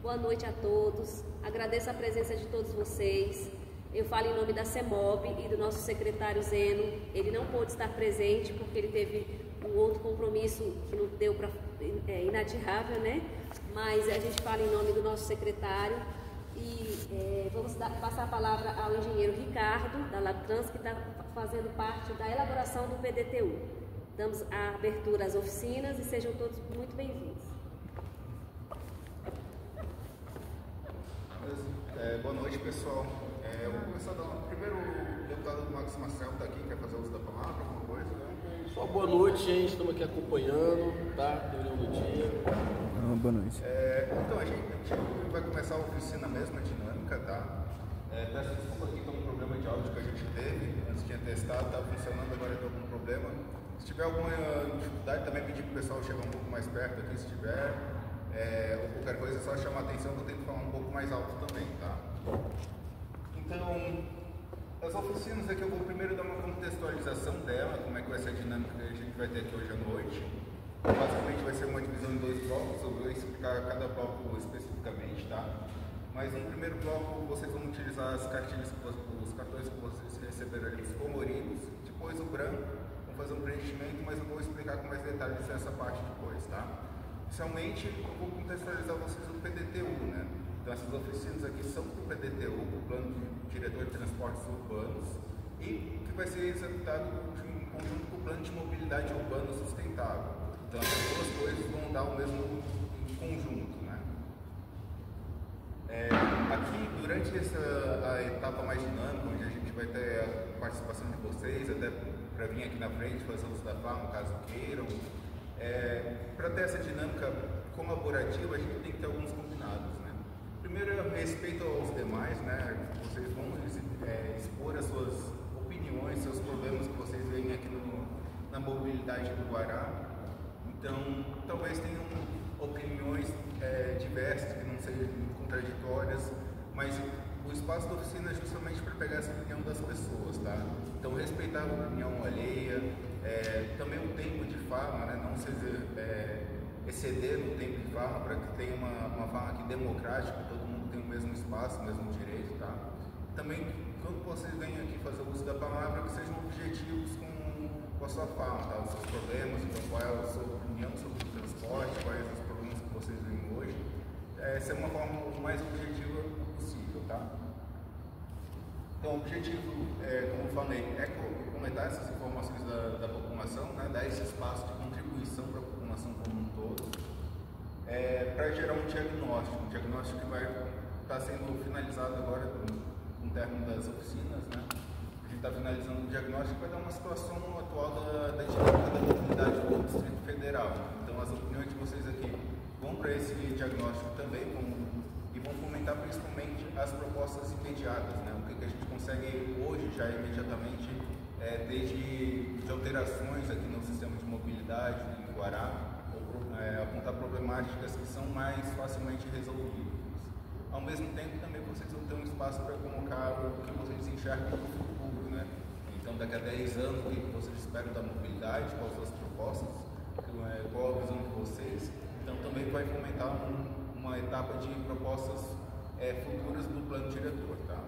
Boa noite a todos. Agradeço a presença de todos vocês. Eu falo em nome da CEMOB e do nosso secretário Zeno. Ele não pôde estar presente porque ele teve um outro compromisso que não deu para inadiável, né? Mas a gente fala em nome do nosso secretário e vamos passar a palavra ao engenheiro Ricardo, da Labtrans, que está fazendo parte da elaboração do PDTU. Damos a abertura às oficinas e sejam todos muito bem-vindos. Boa noite, pessoal. Eu vou começar primeiro o deputado Max Marcel está aqui, quer fazer uso da palavra, alguma coisa, né? Só boa noite, gente. Estamos aqui acompanhando, tá? Reunião do dia. Boa noite. Então, a gente vai começar a oficina mesmo, a dinâmica, tá? Peço desculpa aqui pelo problema de áudio que a gente teve. Antes tinha testado, estava funcionando, agora deu algum problema. Se tiver alguma dificuldade, também pedir para o pessoal chegar um pouco mais perto aqui, se tiver. Ou qualquer coisa, é só chamar a atenção que eu tento falar um pouco mais alto também, tá? Então, as oficinas aqui eu vou primeiro dar uma contextualização dela, como é que vai ser a dinâmica que a gente vai ter aqui hoje à noite. Basicamente vai ser uma divisão em 2 blocos, eu vou explicar cada bloco especificamente, tá? Mas no primeiro bloco vocês vão utilizar as cartilhas, os cartões que vocês receberam ali, os coloridos, depois o branco, vão fazer um preenchimento, mas eu vou explicar com mais detalhes nessa parte depois, tá? Inicialmente, eu vou contextualizar vocês no PDTU, né? Então, essas oficinas aqui são para o PDTU, o Plano Diretor de Transportes Urbanos, e que vai ser executado em conjunto com o Plano de Mobilidade Urbana Sustentável. Então, essas duas coisas vão dar o mesmo conjunto, né? Aqui, durante a etapa mais dinâmica, onde a gente vai ter a participação de vocês, até para vir aqui na frente fazer uso da fala, caso queiram, para ter essa dinâmica colaborativa, a gente tem que ter alguns combinados, né? Primeiro, respeito aos demais, né? Vocês vão expor as suas opiniões, seus problemas que vocês veem aqui na mobilidade do Guará. Então, talvez tenham opiniões diversas, que não sejam contraditórias, mas o espaço da oficina é justamente para pegar essa opinião das pessoas, tá? Então, respeitar a opinião alheia, também o tempo de fala, né? Não se exceder no tempo de fala, para que tenha uma fala aqui democrática, todo mundo tem o mesmo espaço, o mesmo direito, tá? Também, quando vocês venham aqui fazer o uso da palavra, que sejam objetivos com a sua fala, tá? Os seus problemas, então qual é a sua opinião sobre o transporte, quais os problemas que vocês veem hoje. Essa é uma forma o mais objetiva possível, tá? Então, o objetivo, como eu falei, é comentar essas informações da população, né? Dar esse espaço de contribuição para a população como um todo, para gerar um diagnóstico que vai estar sendo finalizado agora com o término das oficinas, né? A gente está finalizando o diagnóstico para dar uma situação atual da dinâmica da mobilidade do Distrito Federal. Então, as opiniões de vocês aqui vão para esse diagnóstico também e vão fomentar principalmente as propostas imediatas, né? O que a gente consegue hoje, já imediatamente, desde de alterações aqui no sistema de mobilidade em Guará, apontar problemáticas que são mais facilmente resolvíveis. Ao mesmo tempo, também vocês vão ter um espaço para colocar o que vocês enxergam no futuro, né? Então, daqui a 10 anos, o que vocês esperam da mobilidade, quais são as propostas, qual a visão de vocês. Então, também vai fomentar uma etapa de propostas futuras do plano diretor, tá?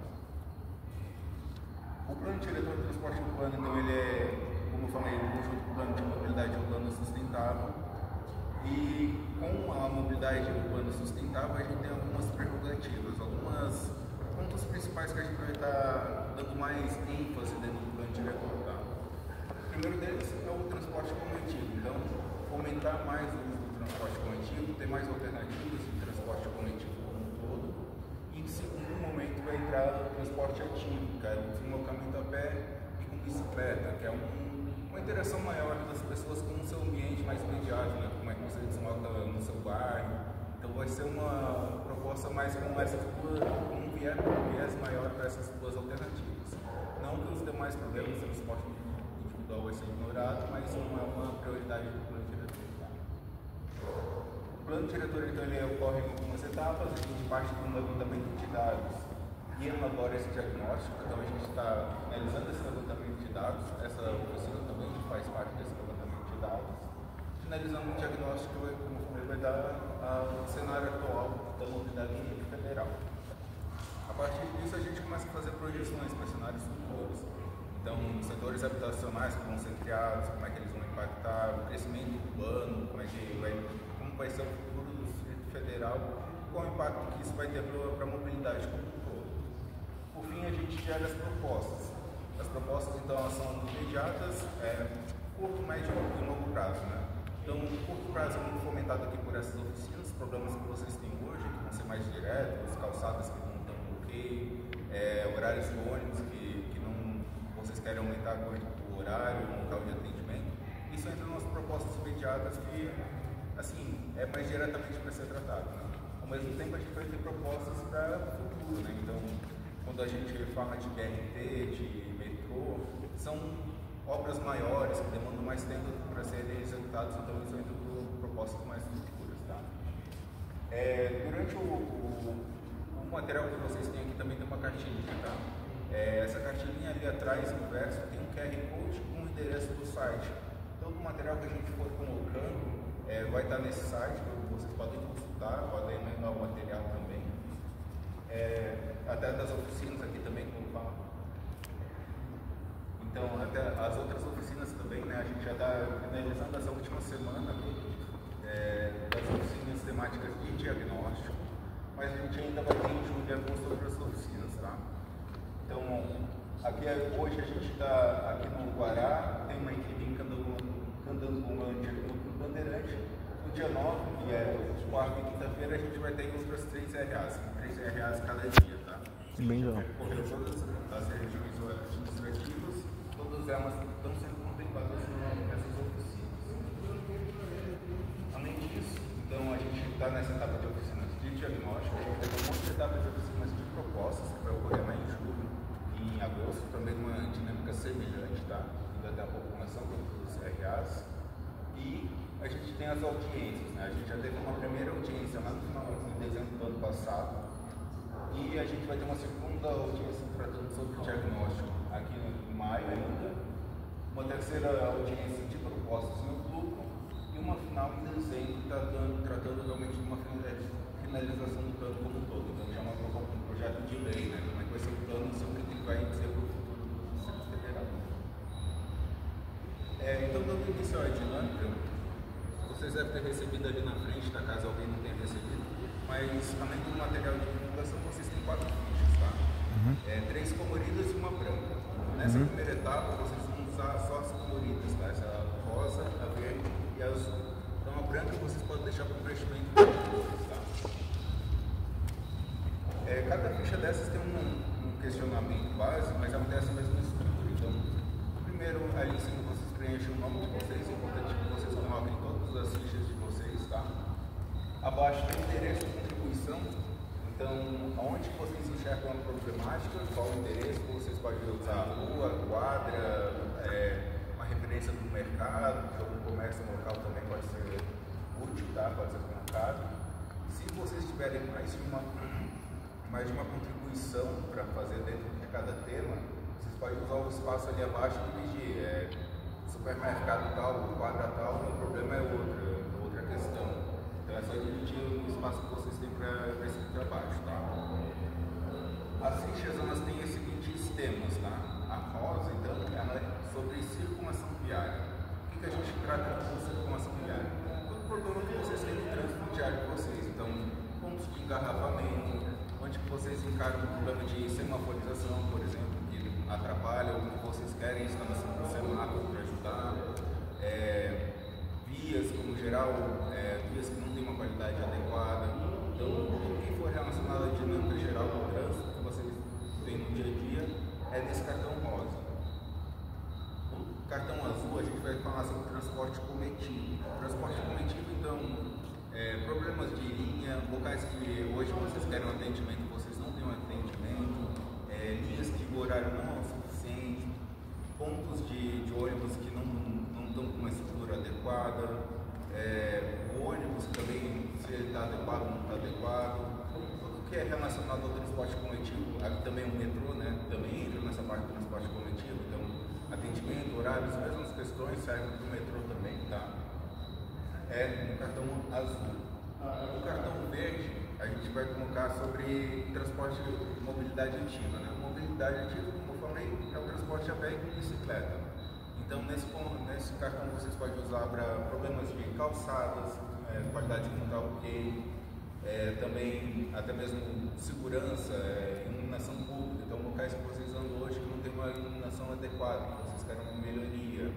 O plano diretor de transporte urbano, então, ele como eu falei, junto com o plano de mobilidade urbana sustentável. E com a mobilidade urbana sustentável, a gente tem algumas prerrogativas, alguns pontos principais que a gente vai estar dando mais ênfase dentro do plano diretor, tá? O primeiro deles é o transporte coletivo. Então, fomentar mais o uso do transporte coletivo, ter mais alternativas de transporte coletivo como um todo. E, em segundo momento, vai entrar o transporte ativo, que é o deslocamento a pé e com bicicleta, que é uma interação maior das pessoas com o seu ambiente mais imediato, né? Como é que você desloca no seu bairro. Então, vai ser uma proposta mais com um viés maior para essas duas alternativas. Não que os demais problemas do transporte individual vai ser ignorado, mas não é uma prioridade do plano diretor. O plano diretor, então, ele ocorre em algumas etapas. A gente parte do levantamento de dados e elabora esse diagnóstico. Então, a gente está analisando esse levantamento de dados. Essa oficina também faz parte desse levantamento de dados. Finalizando o diagnóstico, como eu falei, vai dar o cenário atual da mobilidade começa a fazer projeções para cenários futuros. Então, os setores habitacionais que vão ser criados, como é que eles vão impactar, o crescimento urbano, como vai ser o futuro do Distrito Federal, qual o impacto que isso vai ter para a mobilidade como um todo. Por fim, a gente gera as propostas. As propostas, então, elas são imediatas, curto, médio e longo prazo, né? Então, o curto prazo é muito fomentado aqui por essas oficinas, problemas que vocês têm hoje, que vão ser mais diretos, calçadas que vão ter um bloqueio, horários de ônibus que não, vocês querem aumentar o horário, o local de atendimento. Isso entra nas propostas imediatas que, assim, é mais diretamente para ser tratado, né? Ao mesmo tempo, a gente vai ter propostas para o futuro, né? Então, quando a gente fala de BRT, de metrô, são obras maiores, que demandam mais tempo para serem executadas, então isso entra por propostas mais futuras, tá? Durante o material que vocês têm aqui também tem uma cartilhinha, tá? Essa cartilhinha ali atrás, no verso, tem um QR Code com o endereço do site. Todo o material que a gente for colocando vai estar nesse site, vocês podem consultar, podem emendar o material também. Até das oficinas aqui também, como fala. Então, até as outras oficinas também, né? A gente já está finalizando essa última semana das oficinas temáticas de diagnóstico, mas a gente ainda vai ter em julho algumas outras oficinas, tá? Então, hoje a gente está aqui no Guará, tem uma equipe em Candangolândia no Bandeirante. No dia 9, que é quarta e quinta-feira, a gente vai ter outras 3 RAs, 3 RAs cada dia, tá? Bem legal. Porque todas as regiões administrativas, todas elas estão sendo contempladas nessas oficinas. Além disso, então a gente está nessa etapa de oficinas de diagnóstico, a gente vai ter um monte de etapas de oficinas de propostas, que vai ocorrer lá em julho e em agosto, também uma dinâmica semelhante, tá? Ainda tem a população dos RAs. E a gente tem as audiências, né? A gente já teve uma primeira audiência lá no final de dezembro do ano passado, e a gente vai ter uma segunda audiência tratando sobre diagnóstico aqui em maio ainda, uma terceira audiência de propostas em outubro e uma final em dezembro tratando realmente de uma finalização do plano como um todo. Então já é um projeto de lei, né? Como é que vai ser o plano, sobre o que ele vai ser para o futuro do Distrito Federal. Então, dando início à dinâmica, vocês devem ter recebido ali na frente, tá? Caso alguém não tenha recebido, mas além do material de divulgação, vocês têm 4 fichas, tá? 3 coloridas e uma branca. Nessa primeira etapa, vocês vão usar só as coloridas, tá? Essa rosa, a verde e a azul. Então a branca vocês podem deixar para o preenchimento de cores, tá? Cada ficha dessas tem um questionamento base, mas ela tem essa mesma estrutura. Então, primeiro, ali em cima vocês preenchem o nome de vocês, é importante que vocês coloquem todas as fichas de vocês, tá? Abaixo tem o endereço de contribuição, então, onde vocês enxergam a problemática, qual o endereço, vocês podem usar a rua, quadra, uma referência do mercado, de algum comércio local também pode ser útil, tá? Pode ser colocado. Se vocês tiverem mais de uma contribuição para fazer dentro de cada tema, vocês podem usar o espaço ali abaixo e dividir. Supermercado tal, quadra tal, o problema é outra questão. Então é só dividir o espaço que vocês têm para esse trabalho, tá? As fichas, elas têm os seguintes temas, tá? A rosa, então, ela é sobre circulação viária. O que a gente trata com circulação viária? Todo problema que vocês têm no trânsito diário de vocês. Então, pontos de engarrafamento, onde vocês encaram o problema de semaforização, por exemplo, que atrapalha o que vocês querem, instalação do semáforo para ajudar. Vias, como geral, vias que não têm uma qualidade adequada. Então, tudo que for relacionado à dinâmica geral do trânsito que vocês têm no dia a dia é nesse cartão rosa. No cartão azul, a gente vai falar sobre transporte coletivo. Transporte coletivo, então, problemas de linha, locais que hoje vocês querem um atendimento, vocês não têm um atendimento, linhas que o horário não é o suficiente, pontos de ônibus que não estão com uma estrutura adequada, o ônibus também, se ele está adequado ou não está adequado, tudo que é relacionado ao transporte coletivo, aqui também o metrô, né, também entra nessa parte do transporte coletivo, então atendimento, horários, as mesmas questões servem para o metrô também, tá? No cartão azul. O cartão verde a gente vai colocar sobre transporte e mobilidade ativa, né? Mobilidade ativa, como eu falei, é o transporte a pé e bicicleta. Então, nesse cartão vocês podem usar para problemas de calçadas, qualidade de não tá ok, também até mesmo segurança, iluminação pública. Então, locais que vocês andam hoje que não tem uma iluminação adequada, que vocês querem uma melhoria.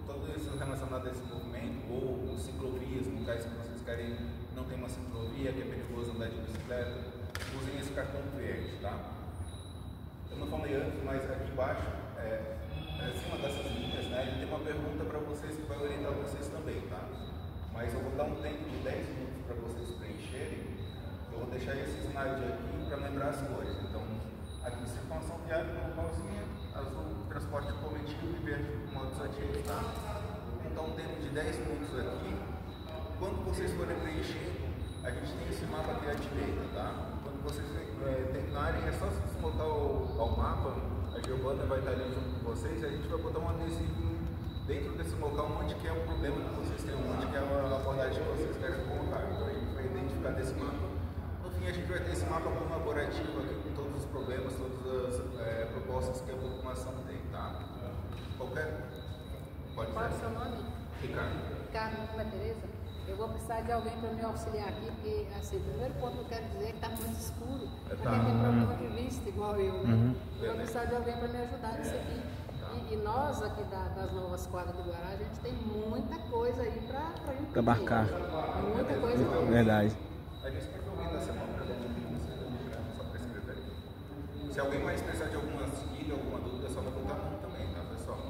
Tudo isso relacionado a esse movimento, ou ciclovias, locais que vocês querem não tem uma ciclovia, que é perigoso andar de bicicleta, usem esse cartão verde, tá? Eu não falei antes, mas aqui embaixo, acima dessas linhas, né, ele tem uma pergunta para vocês que vai orientar vocês também, tá? Mas eu vou dar um tempo de 10 minutos para vocês preencherem. Eu vou deixar esse slide aqui para lembrar as cores. Então, aqui circulação viária, normalzinha, azul, transporte coletivo e verde, modos ativos, tá? Então, um tempo de 10 minutos aqui. Quando vocês forem preenchendo, a gente tem esse mapa aqui à direita, tá? Quando vocês terminarem, é só se deslocar ao mapa, a Giovana vai estar ali junto com vocês, e a gente vai botar um adesivo dentro desse local onde que é o problema que vocês têm, onde que é a abordagem que vocês querem colocar. Então a gente vai identificar desse mapa. No fim, a gente vai ter esse mapa colaborativo aqui com todos os problemas, todas as propostas que a população tem, tá? Qualquer? Pode ser? Qual é o seu nome? Ricardo. Ricardo, não é Tereza? Eu vou precisar de alguém para me auxiliar aqui, porque, assim, o primeiro ponto que eu quero dizer é que está muito escuro. Para quem tem problema de vista, igual eu, né? Eu vou precisar de alguém para me ajudar nisso aqui. E nós, aqui das novas quadras do Guará, a gente tem muita coisa aí para marcar. Muita coisa mesmo. Verdade. A gente pode ouvir da semana para só para escrever aqui. Se alguém mais precisar de alguma auxílio, alguma dúvida, só levantar a mão também, tá, pessoal?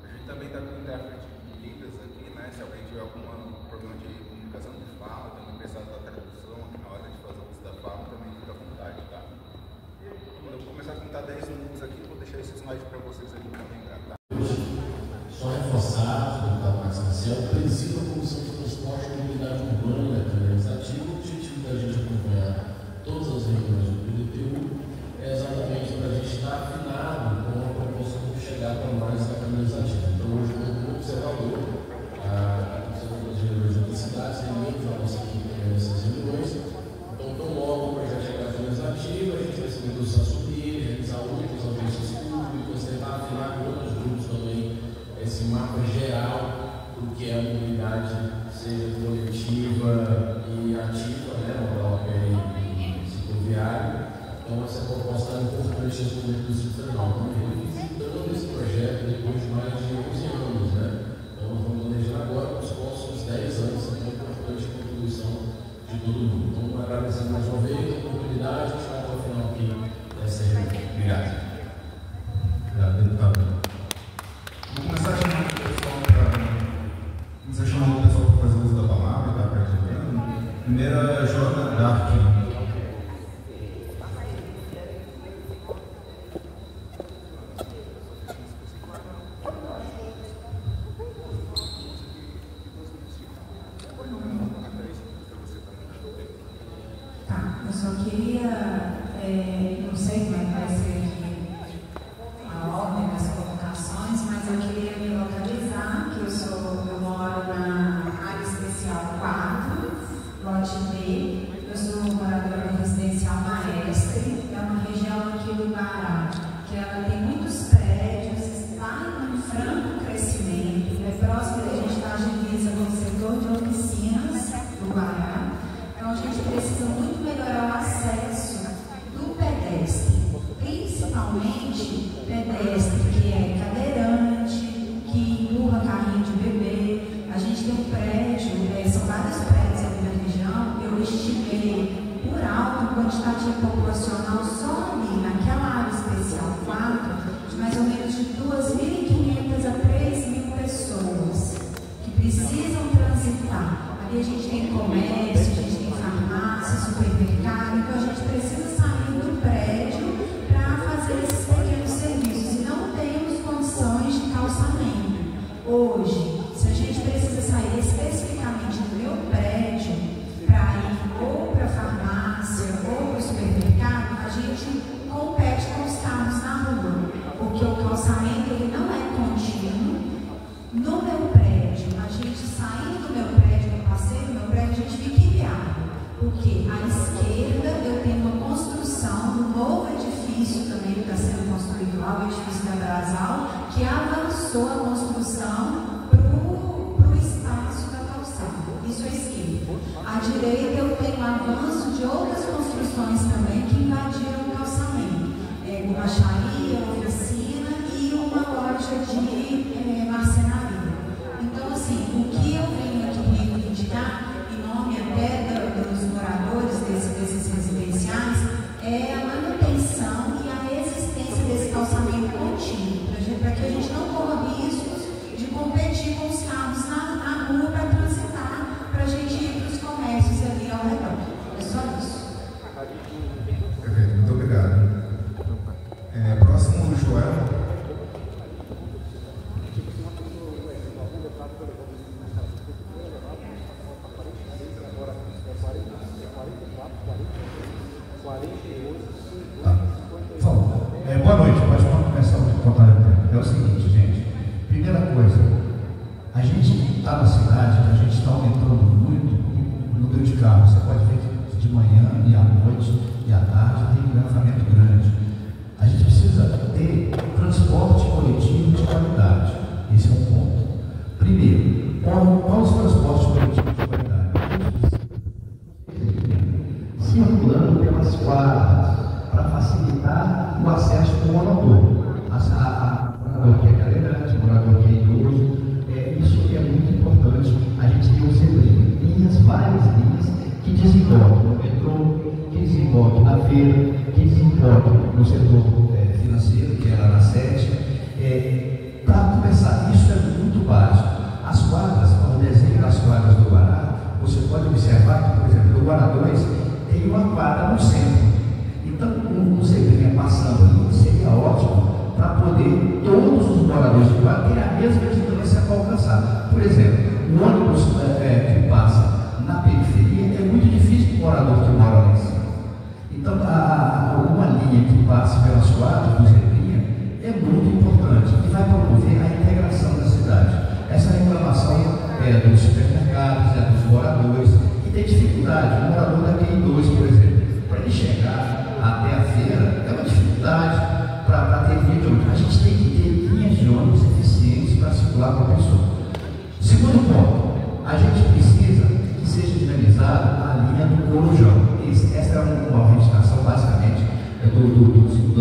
A gente também está com intérprete de Libras aqui, né? Se alguém tiver algum problema de comunicação de fala, também precisar da tradução aqui na hora de fazer o uso da fala, também fica à vontade, tá? Quando eu começar a contar 10 minutos aqui, vou deixar esse slide para vocês aqui para lembrar, tá? Só reforçar, deputado Marcos Marcel, o princípio da Comissão de Transporte e Mobilidade Urbana e Administrativa, o objetivo da gente acompanhar todas as reuniões do PDTU é exatamente para a gente estar afinado com a proposta que chegar para nós da Câmara Legislativa. Então, hoje, como observador, a Comissão de outras cidades reunindo a nossa equipe nessas reuniões. Então, logo o projeto chegar à Câmara Legislativa, a gente vai se negociar sobre ele, realizar outras audiências públicas, tentar afinar com outros grupos também esse mapa geral do que é a mobilidade, seja coletiva e ativa, né, modal e cicloviário. Então, essa proposta é importante responder para o Distrito Federal. Estamos revisitando esse projeto depois de mais de 11 anos, né? Então, nós vamos planejar agora os próximos 10 anos, é muito importante a contribuição de todo mundo. Então, agradecer mais uma vez a oportunidade de estar até o final aqui dessa reunião. Obrigado. Obrigado, deputado. Vou começar chamando o pessoal para fazer uso da palavra, tá? Primeiro é Joana Dark. Eu só queria, não sei como é que vai ser aqui a ordem das colocações, mas eu queria me localizar, que eu moro na área especial 4, lote B, eu sou moradora do residencial Maestre, é uma região aqui do Guará, que ela tem muitos prédios, está em franco crescimento, é próximo da gente da divisa com o setor de oficinas do Guará. Então a gente precisa muito melhorar o acesso do pedestre, principalmente pedestre que é cadeirante, que empurra carrinho de bebê. A gente tem um prédio, são vários prédios aqui na região, eu estimei por alto quantitativo populacional só ali naquela área especial 4, de mais ou menos de 2.500 a 3.000 pessoas que precisam transitar. Ali a gente tem comércio, a gente tem farmácia, supermercado, então a gente precisa sair do prédio para fazer esses pequenos serviços e não temos condições de calçamento. Hoje, se a gente precisa sair especificamente do meu prédio para ir ou para a farmácia ou para o supermercado, a gente compete com os carros na rua, porque o calçamento ele não é contínuo. No meu prédio, a gente saindo do meu prédio, no passeio do meu prédio, a gente fica ilhado. passou a construção para o espaço da calçada. Isso é esquerda. À direita eu tenho avanço de outras construções também que invadiram o calçamento. Borracharia, oficina e uma loja de marcenaria. Então, assim, o que eu venho aqui reivindicar, em nome até dos moradores desses residenciais, é a manutenção e a existência desse calçamento contínuo, para que a gente não corra riscos de competir com os carros na rua para transitar, para a gente ir para os comércios ali ao redor. É só isso. Perfeito, muito obrigado. Próximo, Joel. Boa noite, pode começar a contar o tempo. É o seguinte, gente. Primeira coisa, a gente está na cidade, a gente está aumentando muito o número de carros. Você pode ver que de manhã e à noite e à tarde tem um engarrafamento grande. A gente precisa ter transporte coletivo de qualidade. Esse é um ponto. Primeiro, qual os transportes coletivos de qualidade? Circulando pelas quadras, para facilitar o acesso do morador. Morador que é cadeirante, morador que é idoso, isso é muito importante. A gente tem um zebrinho, várias linhas que desemboquem no metrô, que desemboquem na feira, que desemboquem no setor financeiro, que é lá na sede. Para começar, isso é muito básico. As quadras, o desenho das quadras do Guará, você pode observar que, por exemplo, no Guará 2 tem uma quadra no centro. Então, o zebrinha passando ali seria ótimo para poder todos os moradores de Guará terem a mesma distância para alcançar. Por exemplo, o ônibus que passa na periferia é muito difícil para o morador que mora lá em cima. Então, uma linha que passa pelas quadras do zebrinha é muito importante e vai promover a integração da cidade. Essa reclamação é dos supermercados, dos moradores, que tem dificuldade. O morador da QI2, por exemplo, para ele chegar até a feira, é uma dificuldade para ter linha de ônibus. A gente tem que ter linhas de ônibus eficientes para circular com a pessoa. Segundo ponto, a gente precisa que seja dinamizada a linha do Corujão. Essa é uma reivindicação, basicamente,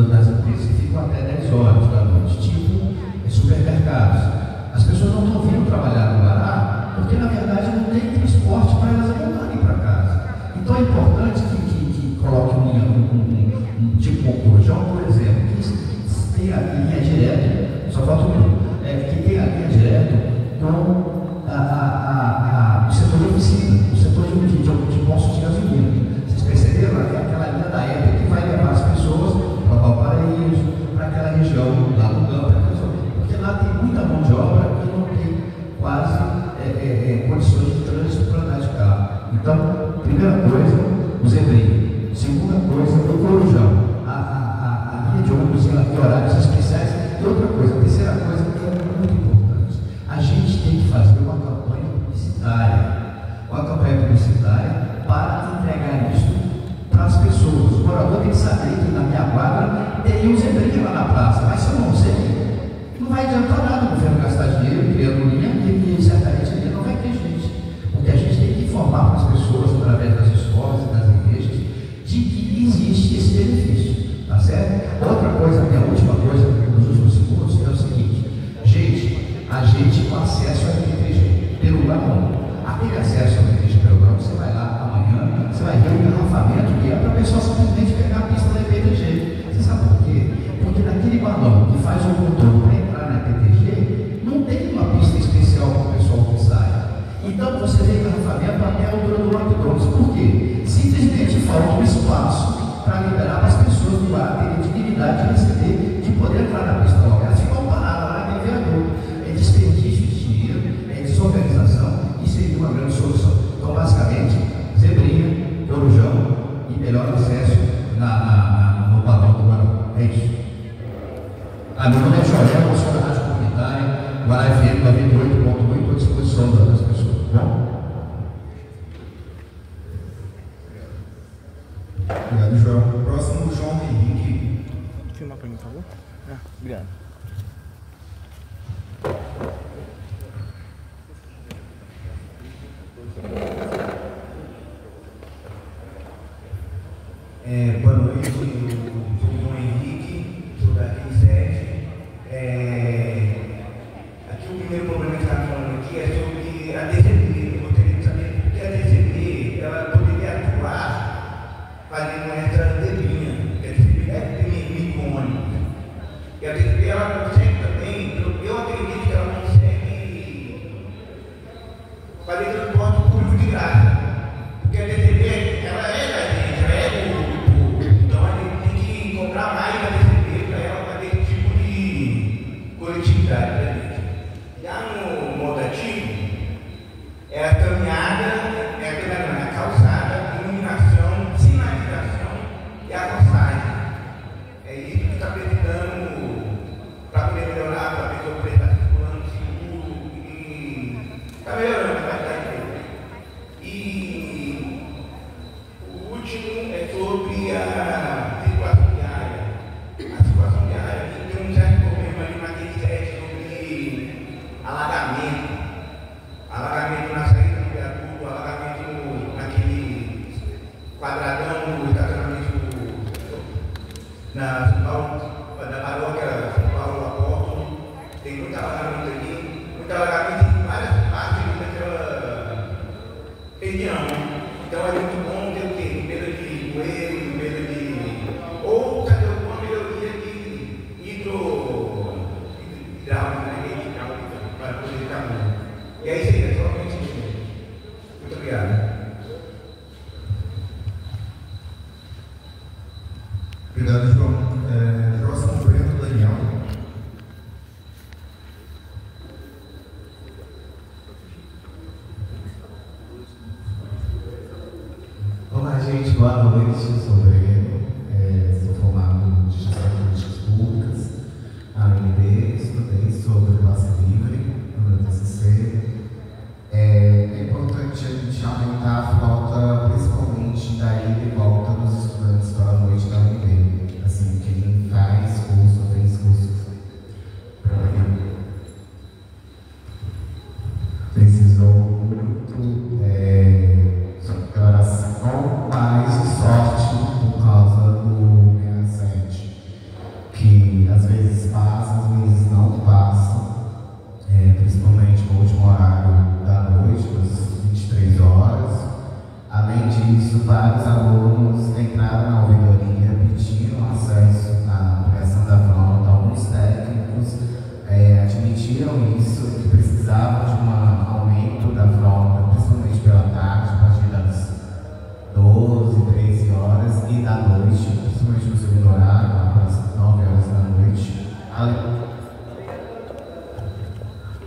das empresas que ficam até 10 horas da noite, tipo supermercados. As pessoas não estão vindo trabalhar no Guará porque, na verdade, não tem transporte para elas voltarem para casa. Então, é importante que coloque tipo um Corujão, por exemplo, que tem a linha direta, só falta um minuto, que tem a linha direta com o setor de oficina, o setor de postos de gasolina. Vocês perceberam? Aquela linha da ETA que vai levar as pessoas para Valparaíso, para aquela região lá no campo, porque lá tem muita mão de obra e não tem quase condições de trânsito para andar de carro. Então, primeira coisa, o zebrinho. Segunda coisa, o Corujão. A linha de ônibus em horários especiais. E outra coisa, a terceira coisa que é muito importante. A gente tem que fazer uma campanha publicitária para entregar isso para as pessoas. O morador tem que saber que na minha quadra tem um zebrinho lá na praça, mas se eu não sei, não vai adiantar nada o governo gastar dinheiro criando linha, porque certamente ali não vai ter gente. Porque a gente tem que informar para as pessoas, através das escolas e das igrejas, de que existe esse benefício, tá certo? Outra coisa, minha última coisa, nos últimos segundos, é o seguinte: gente, a gente com acesso ao MTG, pelo Grão, aquele acesso ao MTG pelo Grão, você vai lá amanhã, você vai ver o engarrafamento que é para a pessoa simplesmente pegar a pista da MTG. Você sabe por quê? Porque naquele balão que faz o contorno para entrar na MTG, não tem uma pista especial para o pessoal que sai. Então você vê engarrafamento até a altura do McDonald's. Por quê? Simplesmente falta um espaço para liberar as pessoas do ar terem dignidade de receber, de poder entrar na pista logo. Elas ficam paradas lá naquele viaduto. É desperdício de dinheiro, é desorganização e seria uma grande solução. Então, basicamente, zebrinha, Corujão e melhor acesso no balão do Guará. É isso. Meu nome é Joel, eu sou da Rádio Comunitária, Guará FM 98.8, à disposição das pessoas. Bom? Obrigado, João. Próximo, João Henrique. Filmar para mim, por favor. Obrigado. Boa noite, eu sou o Henrique, sou da RI7. Aqui o primeiro problema que está falando aqui é sobre a DCP. Eu gostaria de saber por que a DCP ela poderia atuar fazendo essa debinha. A DCP é micônica. E a DCP ela consegue também, eu acredito que ela consegue fazer transporte público de graça. Porque a DCP ela é da gente, ela é público. Então a gente tem que comprar mais da DCP para ela fazer esse tipo de coletividade da gente. Já no modo ativo, é a caminhada, a calçada, iluminação, sinalização e a passagem. É isso que está precisando para poder melhorar, para a pessoa poder estar circulando seguro e está melhorando a qualidade dele. E o último é sobre a situação diária. A situação diária aqui tem um certo problema ali naquele set sobre alagamento. Alagamento na saída do viaduto, alagamento naquele quadradão do estacionamento da paróquia São Paulo Apóstolo. Tem muito alagamento ali, muito alagamento em várias partes daquela região. Então é muito bom ter o quê? Limpeza de bueiro, limpeza de. Ou fazer alguma melhoria de hidráulica, para poder ficar bom. E é isso aí, é somente isso. Muito obrigado. Obrigado, João. Próximo, Breno Daniel. Olá, gente, boa noite. Eu sou o Breno, sou formado em Gestão de Políticas Públicas, na UNB, estudei sobre passe livre no meu TCC. É importante a gente aumentar a frota, principalmente da ida e volta dos estudantes para a noite da UNB. Assim, quem faz curso, fez curso para mim, precisou muito oração, mais sorte por causa do 67, que às vezes passa, às vezes não passa, principalmente no último horário da noite, das 23 horas. Além disso, vários alunos entraram na ouvidoria pedindo acesso à ampliação da frota. Alguns técnicos admitiram isso, que precisavam de um aumento da frota, principalmente pela tarde, a partir das 12, 13 horas e da noite, principalmente no segundo horário, às 9 horas da noite.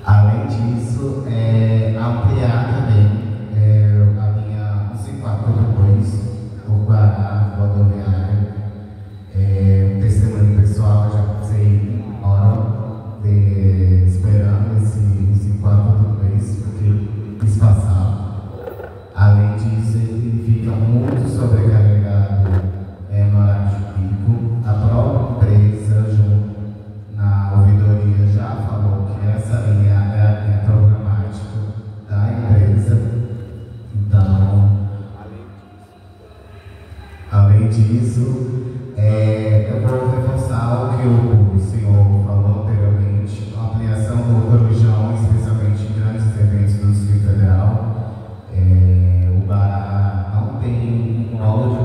Além disso, ampliar também a linha 142, o Guará, rodoviária. Testemunho pessoal, já passei hora esperando esse 142, porque quis passar. Além disso, ele fica muito sobrecarregado no horário de pico. A própria empresa, junto na ouvidoria, já falou que essa linha é a linha programática da empresa. Então, além disso, eu vou reforçar o que o senhor falou anteriormente, a ampliação do Corujão, especialmente em grandes eventos do Distrito Federal. O Bará não tem um áudio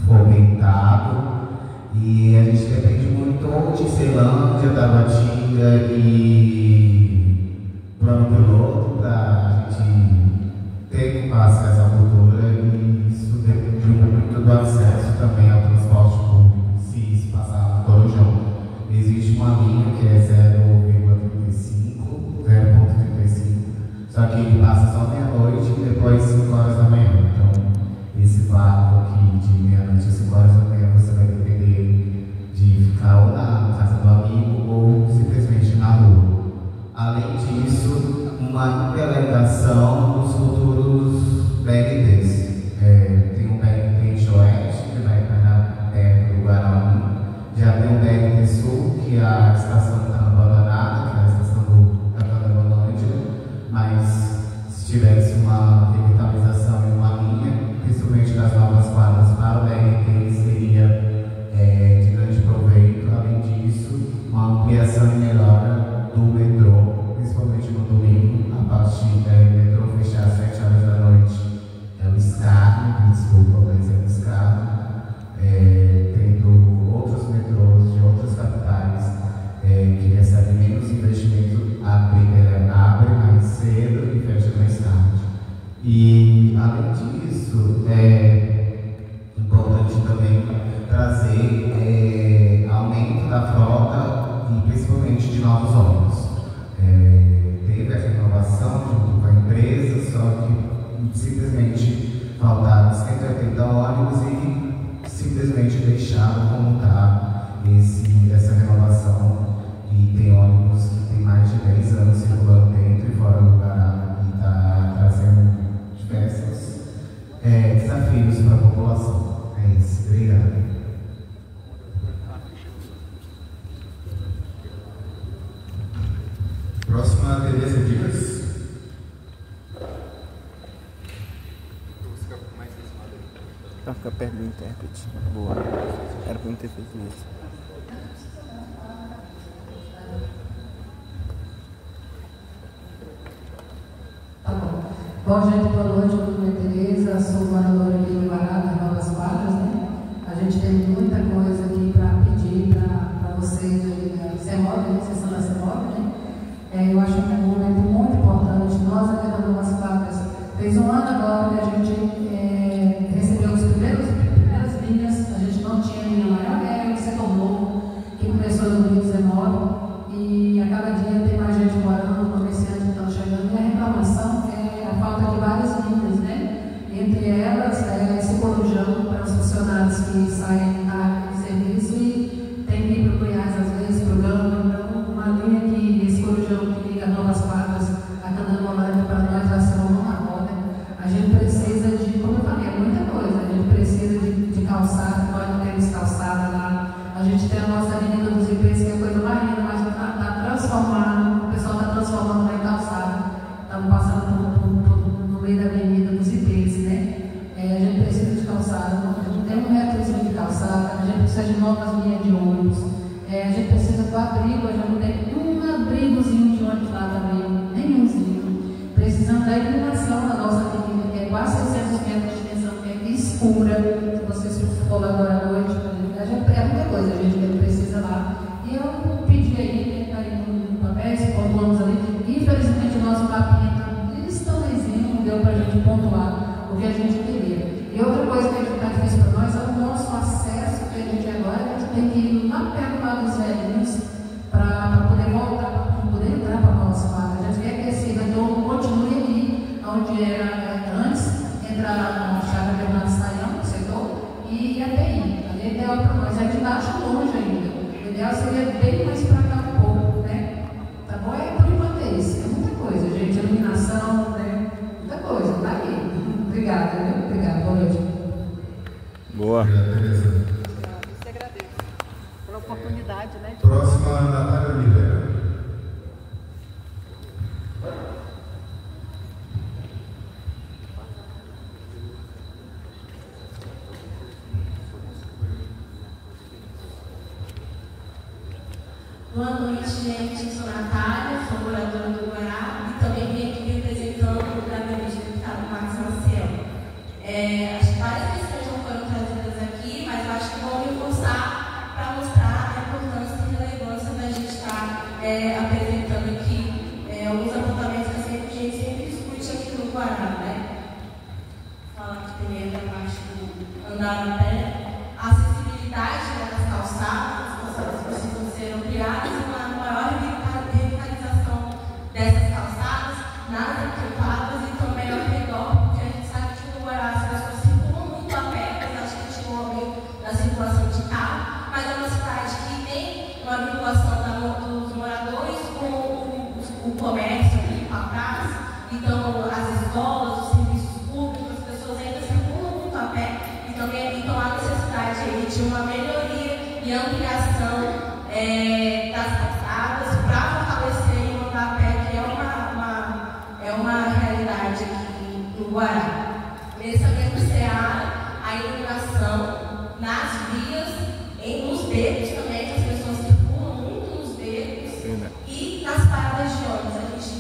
fomentado e a gente depende muito de Ceilândia, Tabatinga e Plano Piloto para a gente ter acesso à cultura, e isso depende muito do acesso também ao transporte público, se passar no Corujão. Existe uma linha que é 0,35, só que ele passa só meia-noite e depois 5 horas da manhã. Então, esse barco aqui de meia-noite a 5 horas da manhã, você vai depender de ficar ou na casa do amigo ou simplesmente na rua. Além disso, uma delegação dos futuros BRTs. Tem um BRT em Joete, que vai parar perto do Guarani. Já tem um BRT Sul, que a estação está abandonada, que é a estação da Bandabolândia, mas se tivesse uma revitalização em uma linha, principalmente das carne, desculpa, mas é menos carne, tendo outros metrôs de outras capitais que recebem menos investimento, abre mais cedo e fecha mais tarde. E, além disso, é importante também trazer aumento da frota e principalmente de novos ônibus. Teve essa renovação junto com a empresa, só que simplesmente faltaram 180 ônibus e simplesmente deixaram como está essa renovação. E tem ônibus que tem mais de 10 anos circulando dentro e fora do Guará e está trazendo diversos desafios para a população. É isso. Obrigado. Próxima, Tereza Dias. Pra ficar perto do intérprete. Boa. Era pra não ter feito isso. Tá bom. Bom, gente, boa noite. Meu nome é Tereza, sou moradora aqui do Guará, das Novas Quadras, né? A gente tem muita coisa aqui para pedir para vocês aí da CEMOB, né? Sessão da CEMOB, né? Eu acho que é um momento muito importante. Nós aqui das Novas Quadras, fez um ano agora que a gente recebeu as primeiras linhas. A gente não tinha linha maior, o setor novo, que começou em 2019, e a cada dia tem mais gente morando, comerciantes estão chegando, e a reclamação é a falta de várias linhas, né? Entre elas, esse corujão para os funcionários que saem da área de serviço e tem que ir para o Goiás, às vezes, para o Gama. Então, uma linha que esse corujão que liga Novas Quadras a Candangolândia para nós vai ser uma roda. A gente precisa de, como eu falei, é muita coisa. A gente precisa de calçada, nós não temos calçada lá. A gente tem a nossa Avenida dos IPs, que é a coisa mais linda, mas está transformando, o pessoal está transformando lá em calçada. Estamos passando no meio da Avenida dos IPs, né? A gente precisa de calçada, não tem um metrozinho de calçada, a gente precisa de novas linhas de ônibus, a gente precisa do abrigo, a gente não tem um abrigozinho de ônibus lá também, nenhumzinho. Precisamos da iluminação da nossa avenida, que é quase 600 metros de extensão, que é escura. Se vocês forem agora à noite, a gente é muita coisa, a gente precisa lá. E eu pedi aí, está aí no papéis, pontuamos ali. Infelizmente, o nosso mapinha está tão lezinho, não deu para a gente pontuar o que a gente queria. E outra coisa que está difícil para nós é o nosso acesso, que a gente agora a gente tem que ir lá perto lá dos velhinhos para poder voltar, para poder entrar para a nossa quadra. A gente quer que esse retorno continue ali, onde era antes, entrar na Chácara Bernardo Saião, no setor, e até aí. Ali é ideal para nós. A gente acha longe ainda. O ideal seria bem mais para cá um pouco, né? Tá bom? Por enquanto é isso. É muita coisa, gente. Iluminação, né? Muita coisa. Tá aí. Obrigada, viu? Obrigada. Boa noite. Boa. Te agradeço pela oportunidade, né? Próxima, Natália Oliveira. Boa noite, gente. Eu sou Natália, sou moradora do Guará e também vim aqui representando o gabinete do deputado Marcos Maciel. Acho que várias questões não foram trazidas aqui, mas eu acho que vão reforçar para mostrar a importância e relevância da gente estar apresentando aqui alguns apontamentos que a gente sempre discute aqui no Guará, né? Fala aqui primeiro da parte do andar a pé, a acessibilidade das calçadas, precisam ser ampliadas e uma maior revitalização dessas calçadas, nas equipadas e também ao redor, porque a gente sabe que no Guará as pessoas circulam muito a pé, mas acho que a gente não ouviu da circulação de carro, mas é uma cidade que tem uma vinculação dos moradores com o comércio ali, com a praça, então as escolas, os serviços públicos, as pessoas ainda circulam muito a pé, e também então há necessidade aí de uma melhoria e ampliação das calçadas para fortalecer e andar a pé, que é uma realidade aqui no Guará. Nessa mesma seara, a iluminação nas vias, nos becos também, que as pessoas circulam muito nos becos, e nas paradas de ônibus. A gente,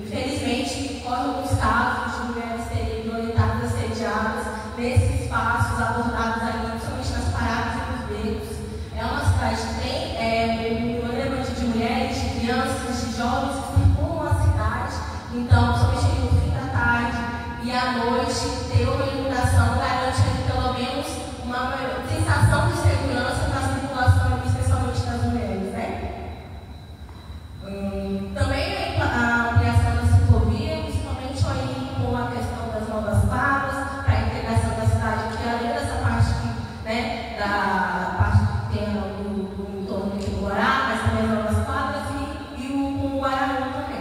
infelizmente, corre alguns casos de mulheres serem violentadas, assediadas nesses espaços abordados ali, principalmente nas paradas e nos becos. É uma cidade que tem um elevante de mulheres, de crianças, de jovens que circulam a cidade. Então, principalmente no fim da tarde e à noite, ter uma iluminação garante pelo menos uma sensação de segurança para a circulação, especialmente das mulheres, né? Também a ampliação da ciclovia, principalmente aí com a questão das novas quadras, para a integração da cidade, que além dessa parte que, né, da parte que tem do entorno aqui do Guará, mas também as novas quadras e o Guaraú também.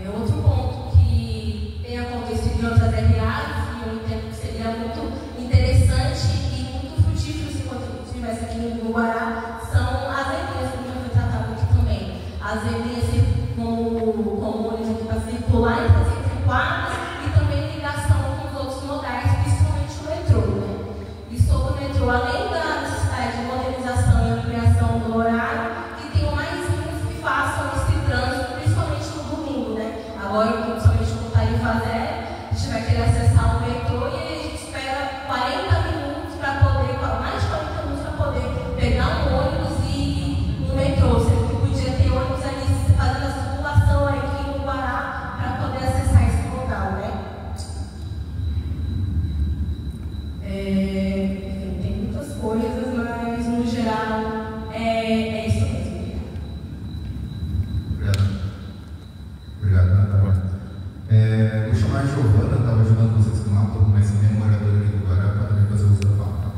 Outro ponto que tem acontecido em outras RAs, e eu entendo que seria muito interessante e muito frutífero se estivesse aqui no Guará, são as linhas, como já foi tratado aqui também. As linhas como aqui para circular entre quadras e também ligação com os outros modais, principalmente o metrô. Né? E sobre o metrô, além da necessidade de modernização e ampliação do horário, que tenham mais linhas que façam esse trânsito, principalmente no domingo. Né? Agora, principalmente no Tarifa Zero, a gente vai querer acessar o metrô e a gente espera 40 minutos para poder, mais de 40 minutos para poder pegar um ônibus e ir no metrô. Sendo que podia ter ônibus ali fazendo a circulação aqui no Guará para poder acessar esse local, né? Enfim, tem muitas coisas, mas no geral é isso mesmo. Obrigado, Natália. Vou chamar a Giovana, estava ajudando vocês com o mapa, mas também é moradora aqui do Guará, para também fazer uso da fala.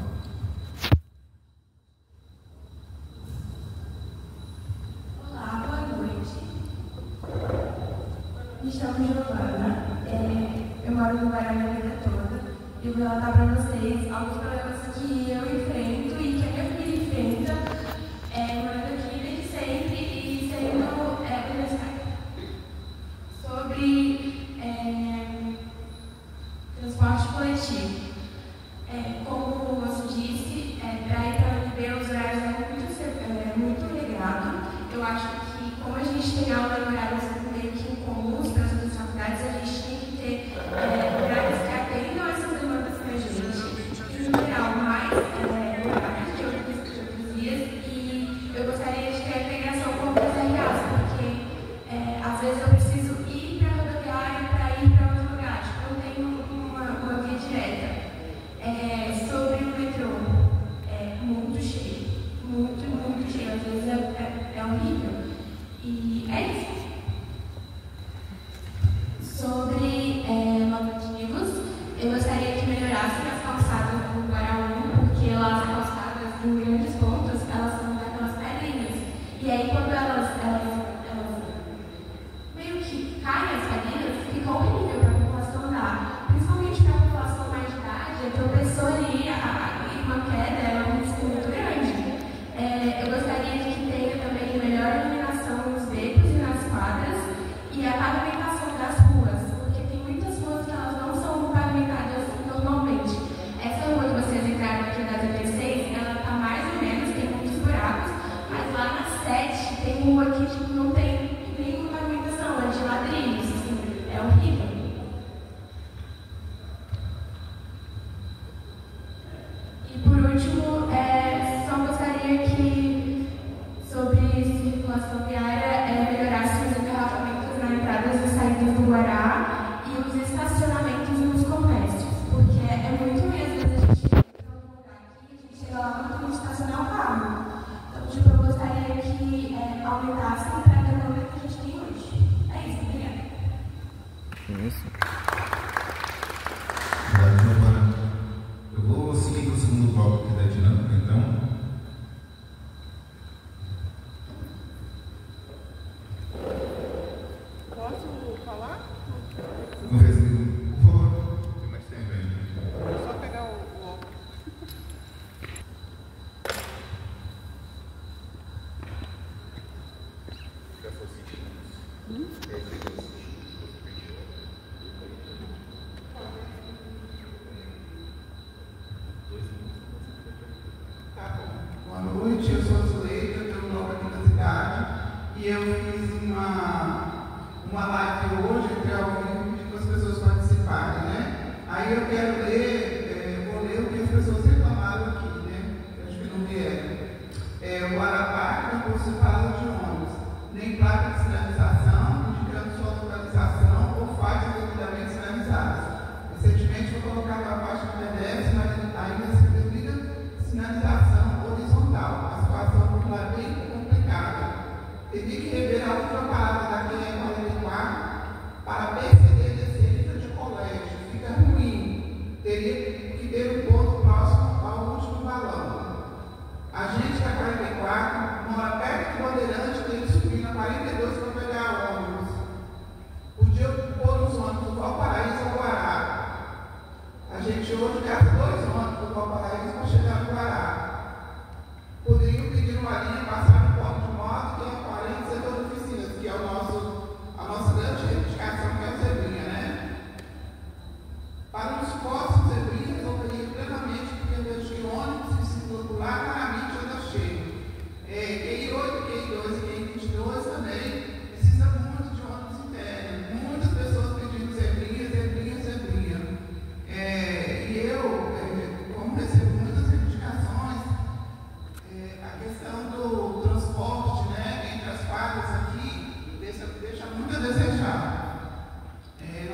Olá, boa noite. Me chamo Giovana. Eu moro no Guará minha vida toda e vou relatar para vocês alguns problemas que eu enfrento e que a minha filha enfrenta, morando aqui desde sempre e sendo universitária. Sobre transporte coletivo. Como você disse, para ir para a UNB os horários é muito ligado. Eu acho que, como a gente tem aula em horários meio que incomuns para as outras faculdades, a gente tem que ter horários que atendam essas demandas para a gente. Em geral, mais horários de outros dias. E eu gostaria de ter a integração com outras RAs, porque às vezes eu preciso ir para a rodoviária para ir para outro lugar. Tipo, eu tenho uma via direta. Sobre o metrô, muito cheio. Muito cheio. Às vezes é horrível. E é isso. Sobre motivos, eu gostaria que melhorassem as calçadas do Guaraú, porque lá as calçadas, em grandes pontos, elas são daquelas pedrinhas. E aí, quando elas meio que caem as pedrinhas, fica horrível para a população andar. Principalmente para a população mais de idade, a tropeçaria e uma queda é um risco muito grande. Eu gostaria de que tenha também melhor iluminação nos becos e nas quadras e a pavimentação das ruas, porque tem muitas ruas que elas não são pavimentadas normalmente. Essa rua que vocês entraram aqui da 16, ela está mais ou menos, tem muitos buracos, mas lá na 7 tem rua que não tem nenhuma pavimentação, é de ladrilhos, assim, é horrível. E por último, só gostaria que, sobre circulação viária, melhorasse os engarrafamentos nas entradas e saídas do Guará e os estacionamentos nos comércios, porque é muito ruim, às vezes a gente chega num lugar aqui, a gente chega lá não tem onde estacionar o carro. Então, tipo, eu gostaria que aumentassem para a demanda que a gente tem hoje. É isso, obrigada. Isso. Obrigado, Giovana. Eu vou seguir para o segundo bloco aqui da dinâmica, então. Posso falar? Por favor. Tem mais tempo aí. É só pegar o óculos. Boa noite, eu sou Zuleika, estou nova aqui na cidade e eu fiz uma live hoje, entre alguém, para as pessoas participarem, né? Aí eu quero ler, vou ler o que as pessoas reclamaram aqui, né? Eu acho que não vieram. O Guarapá, que não se fala de ônibus, nem placa de sinalização, indicando sua localização ou faixas devidamente sinalizadas. Recentemente foi colocada a faixa de pedestre, mas ainda se precisa sinalização horizontal. A situação popular é bem complicada. Teria que rever a última parada da QE44 para perceber a descida de colégio. Fica ruim. Teria que ter um ponto próximo ao último balão. A gente da 44 mora perto do Bandeirante, tem que subir na 42 para pegar ônibus. Podia pôr os ônibus do Valparaíso ao Guará. A gente hoje gasta 2 ônibus do Valparaíso para chegar no Guará. Poderiam pedir uma linha, passar no ponto de moto, que é a 40 setor de oficinas, que é a nossa grande reivindicação, que é o Zebrinha, né? Para os postos Zebrinha, eu oferia plenamente, porque eu vejo que ônibus que circulam por lá, claramente anda cheio. QI 8, QI 2 e QI 22 também precisa muito de ônibus interno. Muitas pessoas pedindo Zebrinha, Zebrinha, Zebrinha. E eu, como recebo muitas reivindicações, a questão do transporte, né, entre as quadras aqui deixa muito a desejar.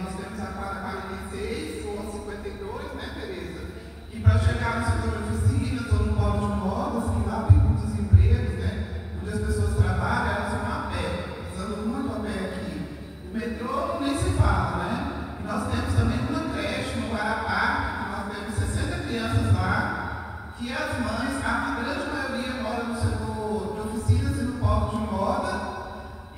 Nós temos a quadra 46 ou a 52, né, Tereza? E para chegar no setor de oficinas ou no polo de modas, que lá tem muitos empregos, né, onde as pessoas trabalham, elas vão a pé, usando muito a pé aqui. O metrô nem se fala, né? E nós temos também uma creche no Guarapá, que nós temos 60 crianças lá, que as mães, a grande maioria mora no setor de oficinas e no polo de moda,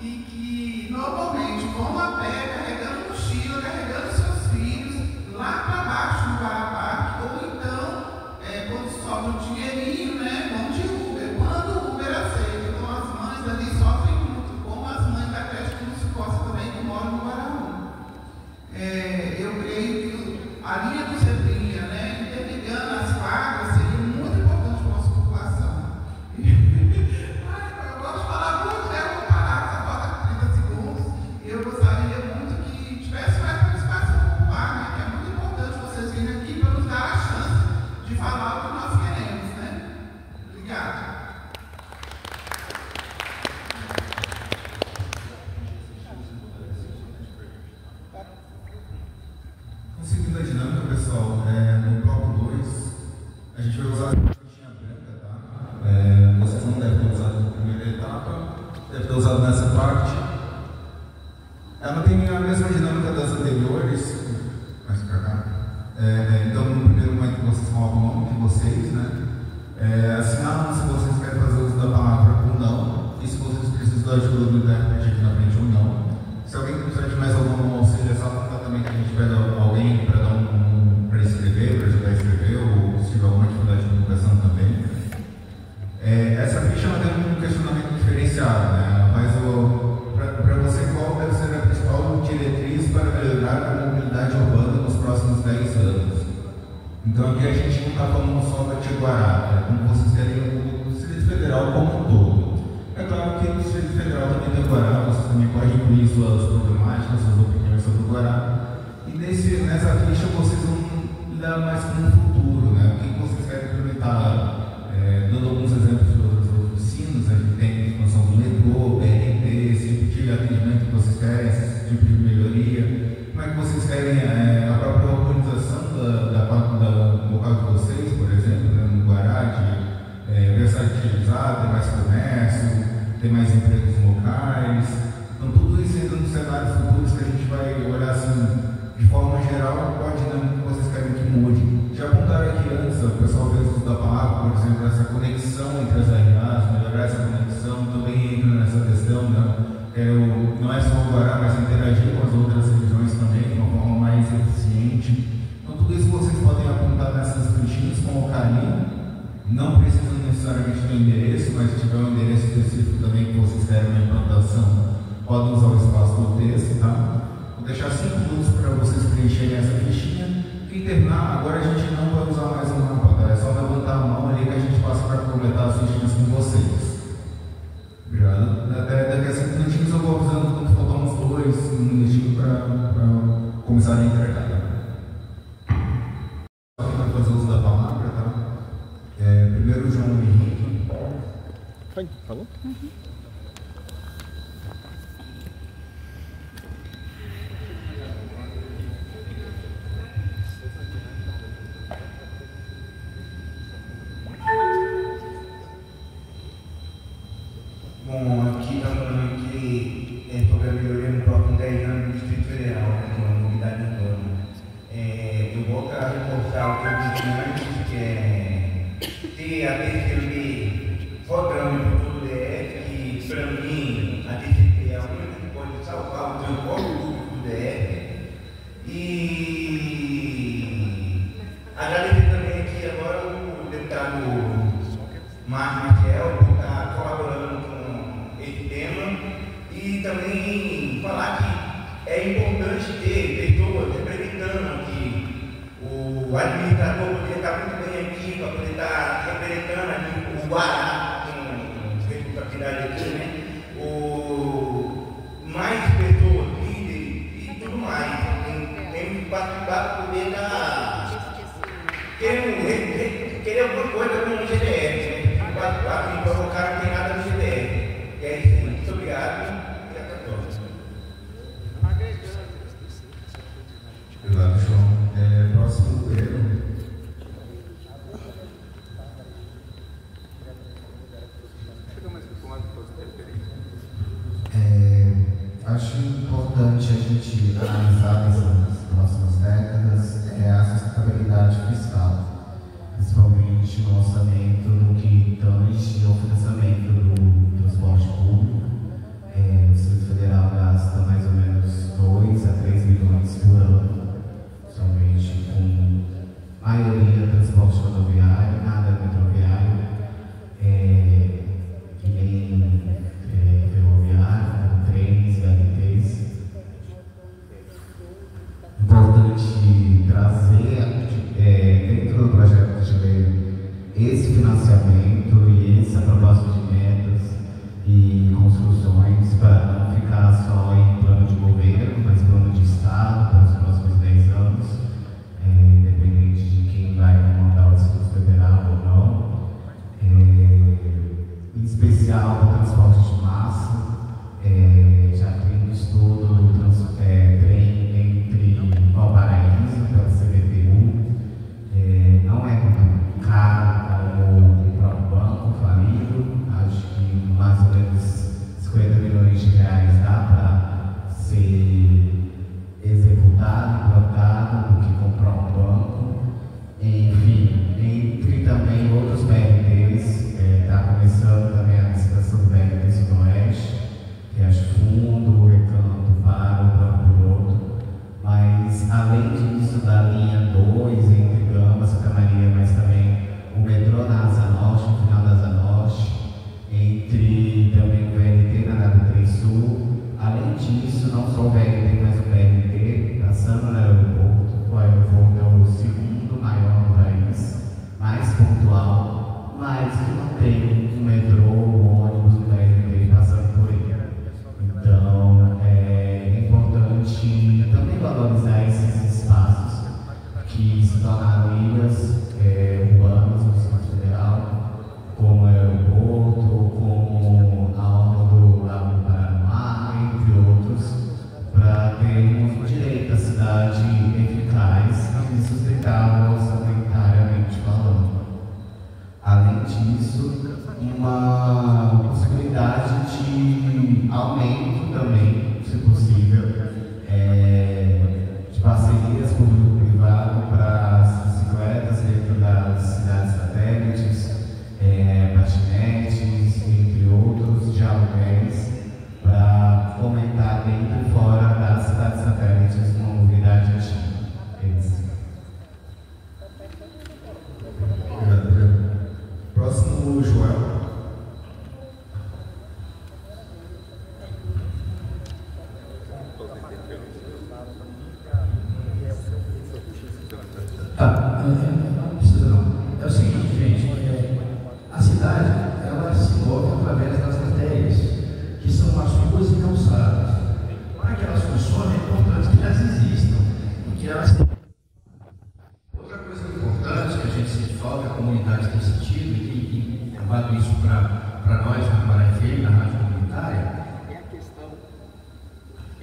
e que normalmente vão a pé, carregando mochila, carregando seus filhos lá para baixo no Guarapá, ou então, quando sobra um dinheirinho, né, vão de Uber, quando o Uber aceita. Então as mães ali sofrem muito, como as mães da creche que não se possa também, que moram no Guaraú. Eu creio que a linha do Zebrinha, né, interligando as quadras, seria muito importante para a nossa população. Eu gosto de falar muito, né? Eu vou parar, só falta 30 segundos. Eu gostaria muito que tivesse mais participação popular, né? Que é muito importante vocês virem aqui para nos dar a chance de falar o que nós queremos, né? Obrigado. Seguindo a dinâmica, pessoal, no bloco 2, a gente vai usar a fichinha branca, tá? Vocês não devem ter usado na primeira etapa, devem ter usado nessa parte. Ela tem a mesma dinâmica das anteriores, mais pra cá. Então, no primeiro momento, vocês colocam o nome de vocês, né? Assinalam se vocês querem fazer uso da palavra ou não, e se vocês precisam da ajuda do intérprete aqui na frente ou não. Se alguém precisar de mais algum auxílio, é só contar também que a gente pega alguém para dar para escrever, para ajudar a escrever, ou se tiver alguma dificuldade de comunicação também. Essa ficha ela tem um questionamento diferenciado, né? Mas para você, qual deve ser a principal diretriz para melhorar a mobilidade urbana nos próximos 10 anos? Então aqui a gente não está falando só da Tiguará, como vocês querem o Distrito Federal como um todo. É claro que no Distrito Federal também tem o Guará, vocês também podem incluir suas problemáticas, suas opiniões sobre o Guará. E nessa ficha vocês vão lidar mais com o futuro, né? O que vocês querem implementar? Dando alguns exemplos de outras oficinas, a gente tem expansão do metrô, BRT, esse tipo de atendimento que vocês querem, esse tipo de melhoria. Como é que vocês querem a própria organização do local de vocês, por exemplo, né, no Guará, de versatilizar, ter mais comércio, ter mais empregos locais. Então tudo isso entra nos cenários futuros que a gente vai olhar assim, de forma geral, qual a dinâmica que vocês querem que mude. Já apontaram aqui antes, o pessoal fez uso da palavra, por exemplo, essa conexão entre as RAs, melhorar essa conexão, também entra nessa questão, né? Não é só o Guará, mas interagir com as outras regiões também de uma forma mais eficiente. Então tudo isso vocês podem apontar nessas fichinhas, colocar ali. Não precisam necessariamente do endereço, mas se tiver um endereço específico também que vocês querem na implantação, podem usar o espaço do texto, tá? Vou deixar 5 minutos para vocês preencherem essa fichinha. Quem terminar, agora a gente não vai usar mais o mapa, tá? É só levantar a mão ali que a gente passa para completar as fichinhas com vocês. Obrigado. Daqui a 5 minutinhos eu vou começar a interpretar. Para fazer uso da palavra, tá? Primeiro João Henrique. Falou? Bom, aqui está falando que sobre a melhoria no próximo 10 anos do Distrito Federal, né, que é uma novidade nova. Eu volto a reforçar o que eu disse antes, que é ter a TCP rodando para todo o DF, que para mim a TCP é a única que pode salvar o transporte público do DF. E agradecer também aqui agora o deputado Márcio Maciel por estar colaborando com esse tema e também falar que é importante ter pessoas representando aqui. O administrador poderia estar muito bem aqui para poder estar representando aqui o Guará, com responsabilidade aqui, né? Mais pessoas, líderes e tudo mais. Tem que participar para poder estar querer alguma coisa com o GDF, né? Para provocar não tem nada no GDF. E é isso aí. Muito obrigado e até a próxima. Obrigado, João. Próximo, Pedro. Acho importante a gente analisar nessas próximas décadas a sustentabilidade fiscal, principalmente no orçamento no que tange ao financiamento do transporte público. O Distrito Federal gasta mais ou menos 2 a 3 bilhões por ano, somente com maioria transporte rodoviário, nada metroviário, que nem ferroviário, trens, VLTs. Importante trazer dentro do projeto de lei esse financiamento e essa proposta de metas e construções para não ficar só em plano de governo, mas plano de Estado para os próximos 10 anos, independente de quem vai comandar o Distrito Federal ou não. Em especial para o transporte de massa, já tem um estudo do trem entre Valparaíso para a CBTU. Não é muito caro como o próprio banco falido, acho que mais ou menos 50 milhões de reais dá para ser executado, implantado do que comprar um banco. Enfim, entre também outros BRTs, está começando também a licitação do BRT Sudoeste, que acho fundo, recanto, para o próprio piloto. Mas além disso, da linha 2 entre Gama, Santa Maria, mas também o metrô na Asa Norte, no final da Asa Norte, entre também o VLT na W3 Sul. Além disso, não só o VLT, mas o BRT, passando no aeroporto. O aeroporto é o segundo maior do país, mais pontual, mas que não tem um metrô ou ônibus do BRT passando por ele. Então, é importante também valorizar esses espaços que se tornaram ilhas urbanas no Distrito Federal, como o aeroporto, como a orla do Lago do Paraná, entre outros, para termos um direito à cidade eficaz e sustentável orçamentariamente falando. Além disso, uma possibilidade de aumento também, se possível, de parcerias público-privado para as bicicletas dentro das cidades satélites, patinetes, entre outros, de aluguéis, para fomentar dentro e fora das cidades satélites uma mobilidade ativa. Obrigado. Próximo, Joel. Não precisa não. É o seguinte, gente, a cidade, ela se move através das artérias, que são as ruas e calçadas. Para que elas funcionem, é importante que elas existam.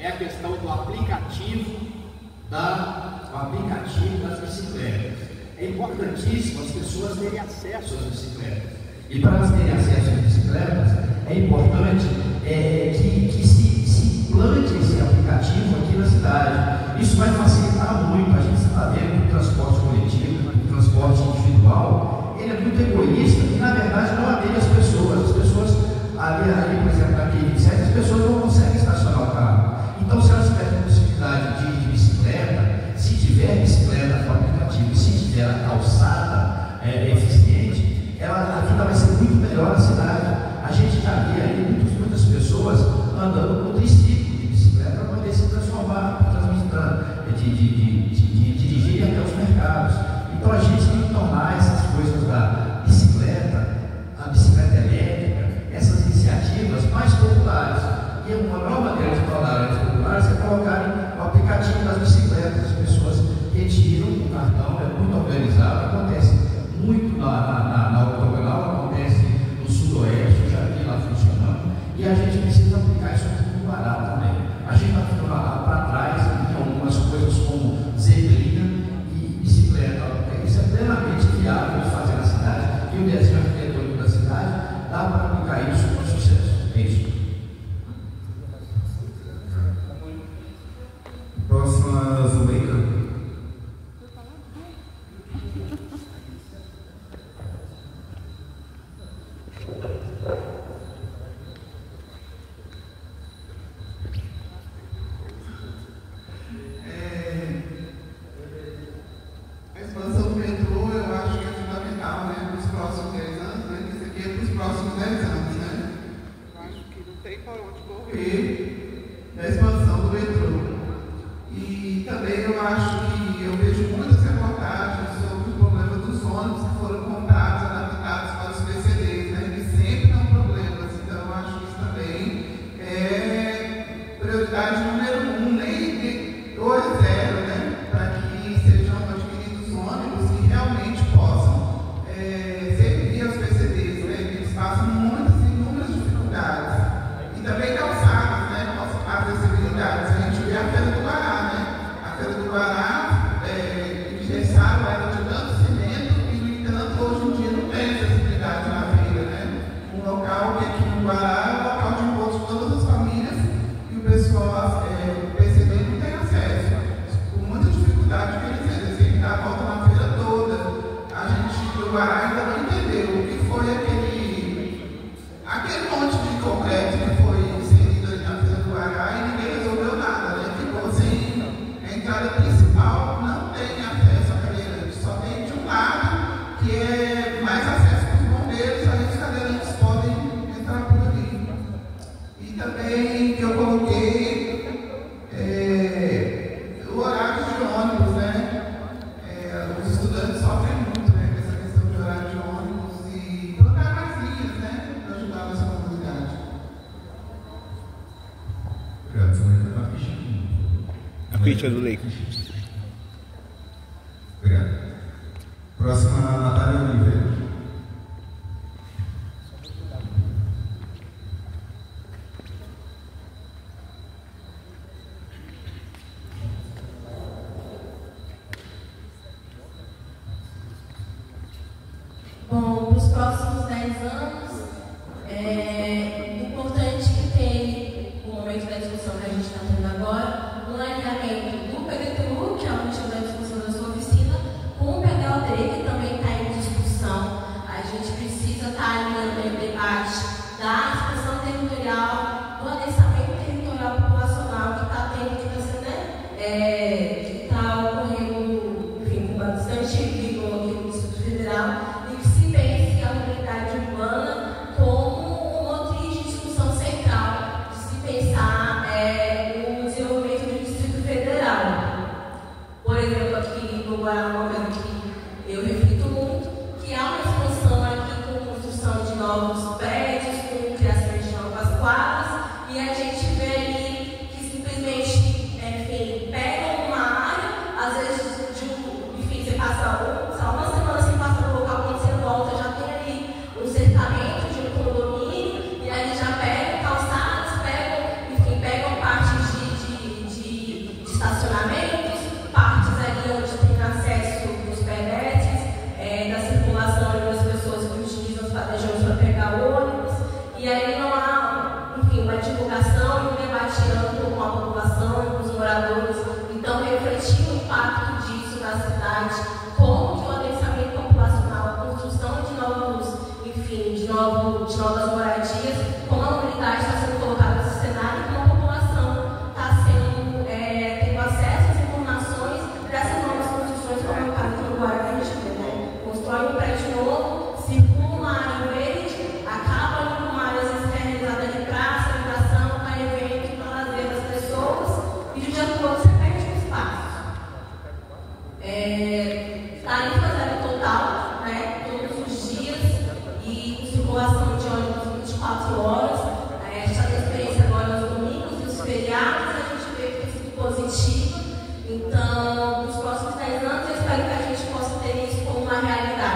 é a questão do aplicativo das bicicletas. É importantíssimo as pessoas terem acesso às bicicletas. E para elas terem acesso às bicicletas, é importante que se implante esse aplicativo aqui na cidade. Isso vai facilitar muito. A gente está vendo que o transporte coletivo, o transporte individual, ele é muito egoísta e, na verdade, não atende as pessoas. As pessoas, ali por exemplo, na Q27, as pessoas não conseguem estacionar o carro. Então, se elas tiverem possibilidade de bicicleta, se tiver bicicleta com aplicativo, se tiver a calçada eficiente, a vida vai ser muito melhor na cidade. A gente já vê aí muitas pessoas andando com triciclo de bicicleta para poder se transformar, de dirigir até os mercados. Então a gente tem que tornar essas coisas da bicicleta, a bicicleta elétrica, essas iniciativas mais populares. E uma nova maneira de tornar elas populares é colocar o aplicativo das bicicletas. As pessoas retiram o cartão, é muito organizado, acontece muito na ortogonal, acontece no sudoeste, já vi lá funcionando, e a gente precisa aplicar isso aqui no Guará também. A gente está ficando lá para trás em algumas coisas como zebrina e bicicleta. Isso é plenamente viável de fazer na cidade, e o desenho arquitetônico da cidade dá para aplicar isso com sucesso. É isso. Próxima, Zuleika. A expansão do metrô, eu acho que é fundamental, né, para os próximos 10 anos, né, que isso aqui é para os próximos 10 anos, né? Eu acho que não tem para onde correr. E a expansão do metrô. E também eu acho que eu vejo muitas reportagens sobre o problema dos ônibus que foram comprados, adaptados para os PCDs, né, que sempre dão problemas. Então eu acho que isso também é prioridade número 1, nem 2, 0, né, para que sejam adquiridos ônibus que realmente possam servir aos PCDs, né, que eles passam inúmeras dificuldades. E também calçadas, né, as acessibilidades. A gente vê a Feira do Guará, né? A Feira do Guará, engessaram ela de tanto cimento e, no entanto, hoje em dia não tem acessibilidade na feira, né? Um local que aqui no Guará é um local de encontro de todas as famílias e o pessoal, o PCD não tem acesso. Com muita dificuldade, eles têm que dar a volta na feira toda. A gente do Guará ainda não entendeu o que foi aquele monte de concreto que foi inserido ali na Feira do Guará e ninguém resolveu nada, né? Ficou sem a entrada principal, não tem acesso à cadeirante, só tem de um lado que é mais acesso para os bombeiros, aí os cadeirantes podem entrar por ali. E também que eu coloquei o horário de ônibus, né? Os estudantes sofrem muito, né, com essa questão de horário de ônibus e colocar mais linhas, né, para ajudar a nossa comunidade. Obrigado, Zuleika. A ficha do Leico. Obrigado. Próxima, Natália Oliveira. Bom, para os próximos 10 anos, é importante que tenha, no momento da discussão que a gente está tendo agora, um alinhamento do PDTU, que é o motivo da discussão da sua oficina, com o PDLD, que também está em discussão. A gente precisa estar alinhando o debate da expansão territorial, do adensamento territorial populacional que está tendo, que está ocorrendo, enfim, com bastante vigor aqui no Distrito Federal, e que se pense a mobilidade urbana como uma motriz de discussão central, de se pensar o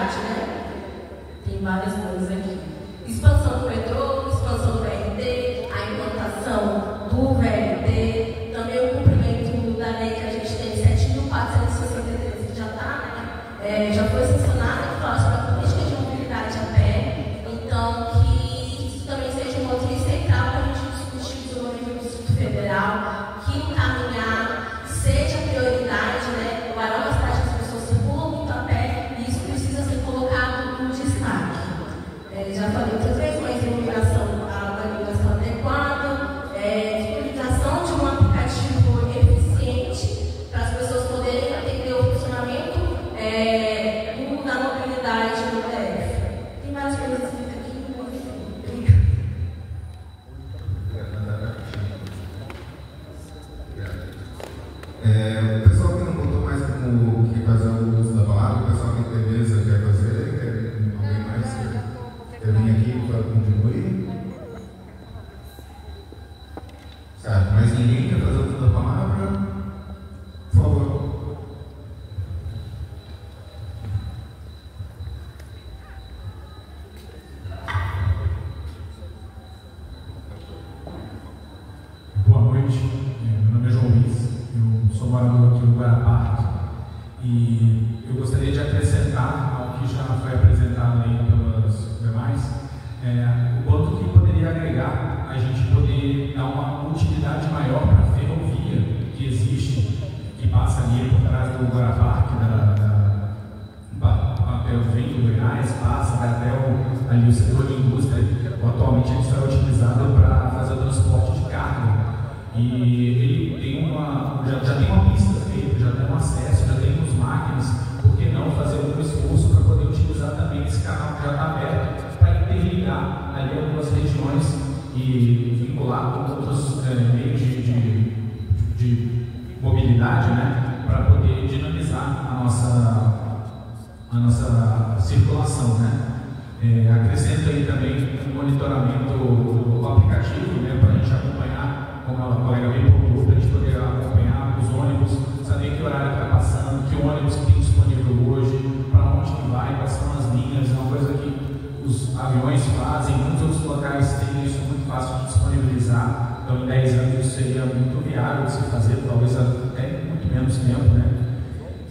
mobilidade, né? Tem várias coisas aqui. Expansão do metrô, expansão do VRT, a implantação do VRT, também o cumprimento da lei que a gente tem, 7.463, que já está, né? Já foi sancionada, que fala sobre a política de mobilidade a pé. Então, que isso também seja uma outra central para a gente discutir o desenvolvimento do Distrito Federal, que encaminhar seja prioridade, né? O Guará é uma cidade que as pessoas circulam muito a pé e isso precisa ser colocado no destaque. Já falei outras vezes, mas iluminação adequada, disponibilização de um aplicativo eficiente para as pessoas poderem atender o funcionamento da mobilidade no DF. Tem várias coisas aqui, não vou dizer. O pessoal que não contou mais como que fazer o uso da palavra, o pessoal que tem beleza quer fazer, alguém mais quer vir aqui para contribuir? Certo, mas ninguém quer fazer o uso da palavra? Por favor. Boa noite, meu nome é João Luiz, eu sou morador aqui no Guarapá e eu gostaria de acrescentar ao que já foi apresentado aí pelos demais, o quanto que poderia agregar a gente poder dar uma utilidade maior para a ferrovia que existe, que passa ali por trás do Guarapá, vem do Goiás, passa, vai até ali o setor de indústria, atualmente ele só é utilizado para fazer o transporte de carga. E ele tem já tem uma pista feita, já tem um acesso, já tem uns máquinas, por que não fazer um esforço para poder utilizar também esse canal que já está aberto para interligar ali algumas regiões e vincular com outros meios de mobilidade, né, para poder dinamizar a nossa circulação, né. Acrescento aí também um monitoramento do aplicativo, né, para a gente acompanhar, como a colega bem pontuou, para a gente poder acompanhar os ônibus, saber que horário está passando, que ônibus que tem disponível hoje, para onde que vai, quais são as linhas, é uma coisa que os aviões fazem, muitos outros locais têm isso muito fácil de disponibilizar, então em 10 anos isso seria muito viável de se fazer, talvez até muito menos tempo, né?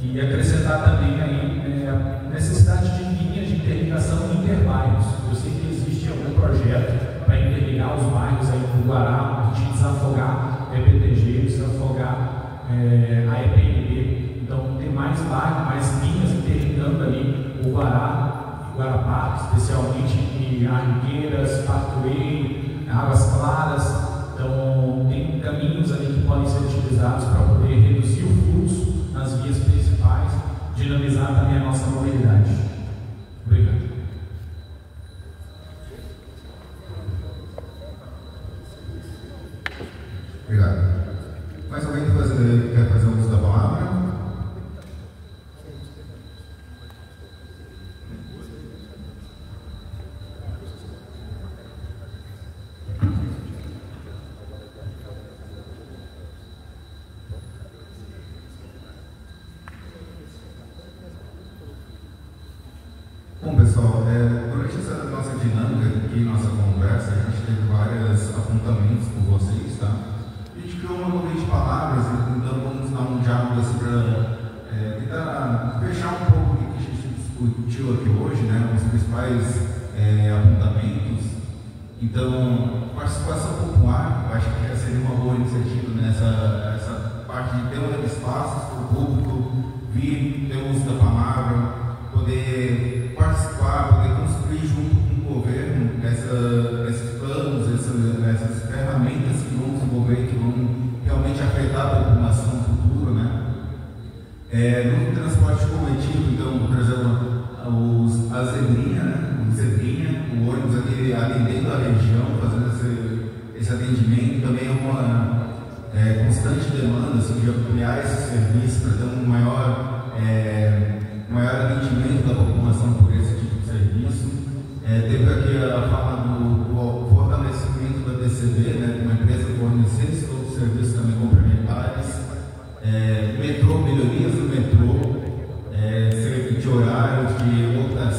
E acrescentar também aí a necessidade de linhas de interligação interbairros. Eu sei que existe algum projeto para interligar os bairros aí do Guará, a gente desafogar a EPTG, desafogar a EPNB. Então, tem mais bairros, mais linhas interligando ali o Guará, o Guarapá, especialmente em Arniqueiras, Patuí, Águas Claras. Então, tem caminhos ali que podem ser utilizados para poder reduzir o fluxo nas vias principais, dinamizar também a nossa mobilidade. Obrigado. Obrigado. Mais alguém quer fazer uso da palavra? Bom, pessoal, durante essa nossa dinâmica aqui, nossa conversa, a gente teve vários apontamentos com vocês, tá? A gente criou uma corrente de palavras, então vamos dar um diálogo assim para tentar fechar um pouco o que a gente discutiu aqui hoje, né? Os principais apontamentos. Então, participação popular, eu acho que seria uma boa iniciativa nessa parte de ter um espaço para o público vir, ter o uso da palavra, poder participar, poder construir junto com o governo esses planos, essas ferramentas que vão desenvolver, que vão realmente afetar a população no futuro, né? No transporte coletivo, então, por exemplo, a Zebrinha, né? O ônibus aqui atendendo a região, fazendo esse atendimento, também é uma constante demanda assim, de ampliar esse serviço para ter um maior atendimento da população por esse tipo de serviço. Teve aqui a fala do fortalecimento da DCB, né, uma empresa fornecer outros serviços também complementares. Metrô, melhorias no metrô, de horário, de lotação.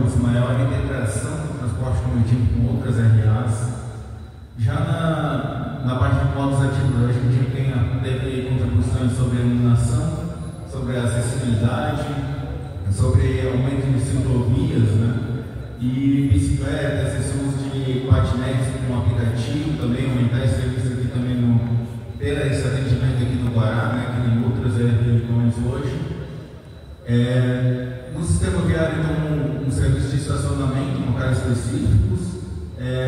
problemas, maior integração do transporte coletivo com outras RAs. Já na parte de modos ativos, a gente teve contribuições sobre iluminação, sobre acessibilidade, sobre aumento de ciclovias, né? E bicicletas, esse uso de patinetes com aplicativo também, aumentar esse serviço aqui também, ter esse atendimento aqui no Guará, né? Que em outras regiões hoje. No sistema viário, então, um serviço de estacionamento, locais específicos,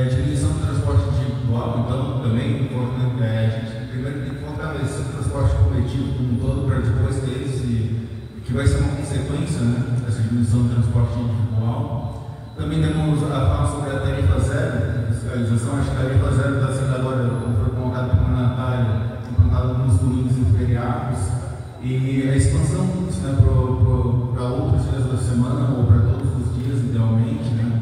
diminuição do transporte individual, então, também, a gente primeiro tem que fortalecer o transporte coletivo como um todo, para depois ter esse, que vai ser uma consequência, né, dessa diminuição do transporte individual. Também temos a fala sobre a tarifa zero, fiscalização. Acho que a tarifa zero está sendo agora, como foi colocado pela Natália, implantada nos domingos e feriados, e a expansão disso, né, para outros dias da semana ou para todos os dias, idealmente, né.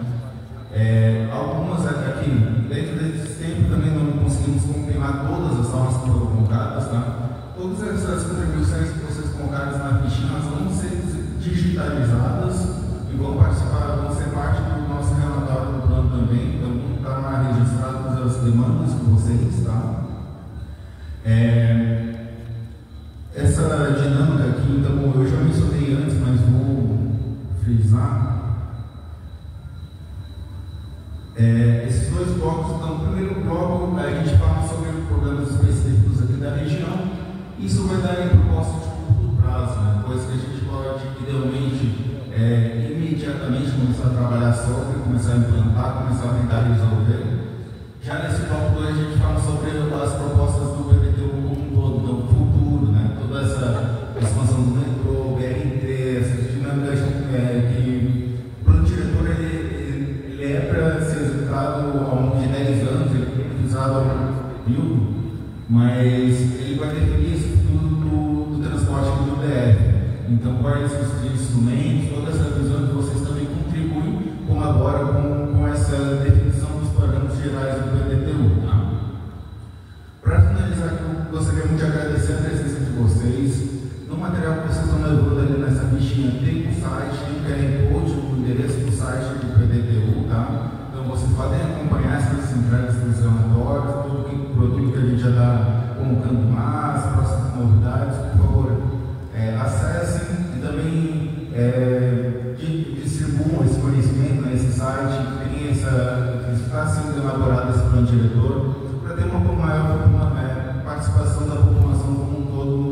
Algumas aqui, dentro desse tempo, também não conseguimos contemplar todas as formas que foram colocadas, tá? Todas essas contribuições que vocês colocaram na fichinha, elas vão ser digitalizadas e vão ser parte do nosso relatório do plano também, então vão estar registradas as demandas de vocês, tá? Essa dinâmica aqui, então, eu já mencionei antes, mas vou frisar. Esses dois blocos, então, o primeiro bloco a gente fala sobre problemas específicos aqui da região. Isso vai dar em proposta de curto prazo, né? Coisa que a gente pode, idealmente, imediatamente começar a trabalhar sobre, começar a implantar, começar a tentar resolver. Já nesse bloco 2 a gente fala sobre as propostas do PDTU como um todo, então, futuro, né? Toda essa expansão do metrô, BRT, essas dinâmicas que o plano diretor ele é para ser executado ao longo de 10 anos, ele foi utilizado ao período, mas ele vai definir isso tudo do transporte aqui do DF. Então, quais os instrumentos, toda essa visão que vocês também contribuem, colabora com essa definição dos parâmetros gerais do PDTU. Tá? Para finalizar, eu gostaria muito de agradecer a presença de vocês. No material que vocês estão levando ali nessa fichinha, tem o site, tem o QR Code, o endereço do site do PDTU, tá? Então vocês podem acompanhar essas entregas dos relatórios, todo o produto que a gente já está colocando lá, as próximas novidades, por favor, acessem e também distribuam esse conhecimento nesse site, que está sendo elaborado esse plano diretor, para ter uma maior participação da população como um todo